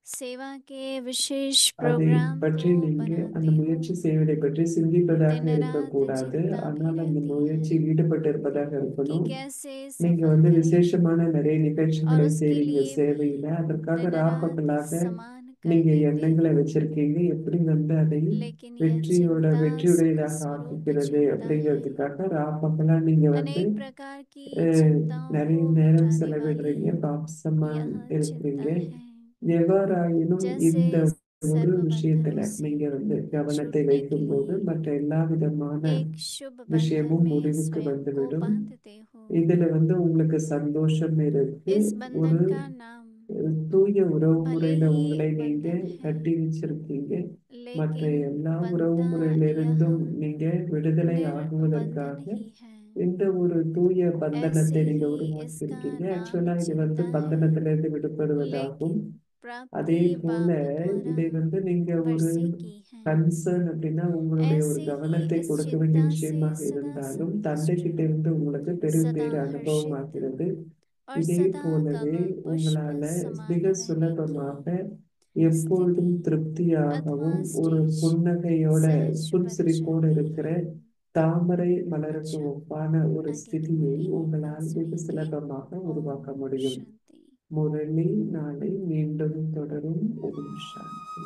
Speaker 3: सेवा के विशेष
Speaker 1: அதை
Speaker 3: प्रोग्राम को
Speaker 1: பற்றி நீங்க அந்த
Speaker 3: बनाते हो,
Speaker 1: முயற்சி செய்வதை பற்றி சிந்திப்பதாக
Speaker 3: दिन रात
Speaker 1: இருக்கக்கூடாது.
Speaker 3: चिंता भी
Speaker 1: ஆனால் அந்த
Speaker 3: रहती है
Speaker 1: முயற்சி ஈடுபட்டு இருப்பதாக
Speaker 3: कि
Speaker 1: இருக்கணும்.
Speaker 3: कैसे
Speaker 1: நீங்க
Speaker 3: सफल करें
Speaker 1: விசேஷமான நிறைய
Speaker 3: और
Speaker 1: நிகழ்ச்சிகளை
Speaker 3: उसके
Speaker 1: செய்றீங்க
Speaker 3: लिए भी
Speaker 1: சேவையில. அதற்காக
Speaker 3: दिन रात
Speaker 1: ராப்பகலாக
Speaker 3: समान
Speaker 1: நீங்க
Speaker 3: कर देती
Speaker 1: எண்ணங்களை
Speaker 3: हूँ,
Speaker 1: வச்சிருக்கீங்க, எப்படி அதை
Speaker 3: लेकिन यह चिंता उसका
Speaker 1: வெற்றியுடையதாக
Speaker 3: स्वरूप
Speaker 1: ஆக்கிக்கிறது
Speaker 3: छीनता है।
Speaker 1: அப்படிங்கிறதுக்காக ராப்பகலா நீங்க
Speaker 3: अनेक प्रकार की
Speaker 1: அஹ்,
Speaker 3: चिंताओं को
Speaker 1: நிறைய நேரம்
Speaker 3: मिटाने वाली
Speaker 1: செலவிடுறீங்க, பாப்சமா
Speaker 3: यह
Speaker 1: இருக்கிறீங்க.
Speaker 3: चिंता है।
Speaker 1: எவ்வாறாயினும்
Speaker 3: जैसे
Speaker 1: இந்த ஒரு
Speaker 3: सर्व
Speaker 1: விஷயத்துல
Speaker 3: बंधनों से
Speaker 1: நீங்க கவனத்தை
Speaker 3: छूटने के
Speaker 1: வைக்கும்போது
Speaker 3: लिए
Speaker 1: மற்ற எல்லா விதமான
Speaker 3: एक शुभ बंधन
Speaker 1: விஷயமும்
Speaker 3: में
Speaker 1: முடிவுக்கு
Speaker 3: स्वयं को
Speaker 1: வந்துவிடும்.
Speaker 3: बांधते हो।
Speaker 1: இதுல உங்களுக்கு சந்தோஷம் இருக்கு.
Speaker 3: इस
Speaker 1: ஒரு
Speaker 3: बंधन का नाम
Speaker 1: தூய உறவு
Speaker 3: भले
Speaker 1: முறையில
Speaker 3: ही
Speaker 1: உங்களை நீங்க
Speaker 3: बंधन है,
Speaker 1: கட்டி வச்சிருக்கீங்க. மற்ற
Speaker 3: लेकिन
Speaker 1: எல்லா உறவு
Speaker 3: बनता यह
Speaker 1: முறையிலிருந்தும் நீங்க விடுதலை
Speaker 3: निर्बंधन
Speaker 1: ஆகுவதற்காக
Speaker 3: ही है।
Speaker 1: இந்த ஒரு தூய
Speaker 3: ऐसे
Speaker 1: பந்தனத்தை நீங்க
Speaker 3: ही इसका
Speaker 1: உருவாக்கியிருக்கீங்க.
Speaker 3: नाम
Speaker 1: ஆக்சுவலா இது
Speaker 3: चिंता है,
Speaker 1: பந்தனத்திலிருந்து விடுபடுவதாகும்.
Speaker 3: लेकिन
Speaker 1: அதே
Speaker 3: प्राप्ति
Speaker 1: போல
Speaker 3: बाप द्वारा
Speaker 1: இதை நீங்க ஒரு
Speaker 3: बरसी की है।
Speaker 1: கன்சர்ன் அப்படின்னா உங்களுடைய ஒரு
Speaker 3: ऐसे ही
Speaker 1: கவனத்தை
Speaker 3: इस
Speaker 1: கொடுக்க வேண்டிய
Speaker 3: चिंता से
Speaker 1: விஷயமாக
Speaker 3: सदा
Speaker 1: இருந்தாலும் தந்தை
Speaker 3: संतुष्ट,
Speaker 1: கிட்ட இருந்து உங்களுக்கு பெரும்
Speaker 3: सदा
Speaker 1: பேர்
Speaker 3: हर्षित
Speaker 1: அனுபவமாகிறது.
Speaker 3: और
Speaker 1: இதே
Speaker 3: सदा
Speaker 1: போலவே
Speaker 3: कमल पुष्प
Speaker 1: உங்களால
Speaker 3: समान
Speaker 1: மிக
Speaker 3: रहने की
Speaker 1: சுலபமாக
Speaker 3: स्थिति
Speaker 1: எப்பொழுதும்
Speaker 3: अथवा
Speaker 1: திருப்தியாகவும் ஒரு
Speaker 3: स्टेज
Speaker 1: புன்னகையோட
Speaker 3: सहज बन
Speaker 1: புன்சிரிப்போடு
Speaker 3: जाती
Speaker 1: இருக்கிற
Speaker 3: है।
Speaker 1: தாமரை மலருக்கு
Speaker 3: अच्छा,
Speaker 1: ஒப்பான ஒரு
Speaker 3: आगे की
Speaker 1: ஸ்திதியை
Speaker 3: मुरली कल
Speaker 1: உங்களால் மிக
Speaker 3: सुनेंगे।
Speaker 1: சுலபமாக
Speaker 3: ओम
Speaker 1: உருவாக்க முடியும்.
Speaker 3: शांति।
Speaker 1: முரளி நாளை மீண்டும் தொடரும். ஓம் சாந்தி.